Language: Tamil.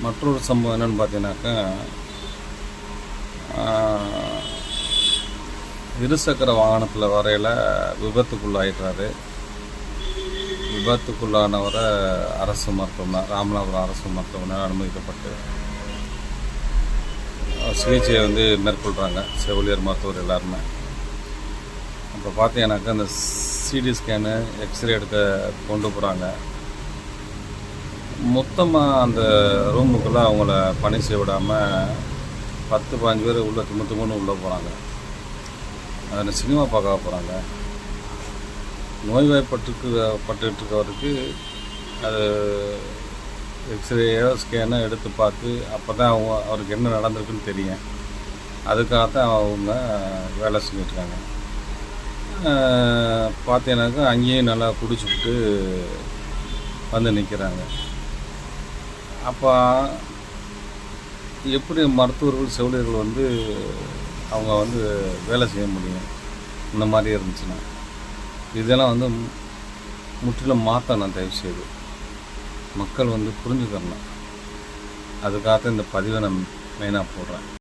மற்றொரு சம்பவம் என்னென்னு பார்த்தீங்கன்னாக்கா, இருசக்கர வாகனத்தில் வரையில் விபத்துக்குள்ளாயிடுறாரு. விபத்துக்குள்ளானவரை அரசு மருத்துவமனை, ராமநாதபுரம் அரசு மருத்துவமனையில் அனுமதிக்கப்பட்டு சிகிச்சையை மேற்கொள்கிறாங்க செவிலியர் மருத்துவர் எல்லாருமே. அப்போ பார்த்தீங்கன்னாக்கா அந்த சிடி ஸ்கேனு, எக்ஸ்ரே எடுக்க கொண்டு போகிறாங்க. மொத்தமாக அந்த ரூமுக்குள்ளே அவங்கள பணி செய்ய விடாமல் 10-15 பேர் உள்ளே தும்முன்னு உள்ளே போகிறாங்க. அதில் சினிமா பார்க்க போகிறாங்க. நோய்வாய்ப்பட்டுருக்கவருக்கு அது எக்ஸ்ரேயோ ஸ்கேனோ எடுத்து பார்த்து அப்போ தான் அவருக்கு என்ன நடந்திருக்குன்னு தெரியும். அதுக்காகத்தான் அவங்க வேலை செஞ்சிட்ருக்காங்க. பார்த்தீங்கன்னாக்கா அங்கேயும் நல்லா குடிச்சுக்கிட்டு வந்து நிற்கிறாங்க. அப்போ எப்படி மருத்துவர்கள், செவிலியர்கள் அவங்க வேலை செய்ய முடியும்? இந்த மாதிரி இருந்துச்சுன்னா இதெல்லாம் முற்றிலும் மாற்றணும். தயவுசெய்து மக்கள் புரிஞ்சுக்கணும். அதுக்காக இந்த பதிவை நான் மெயினாக போடுறேன்.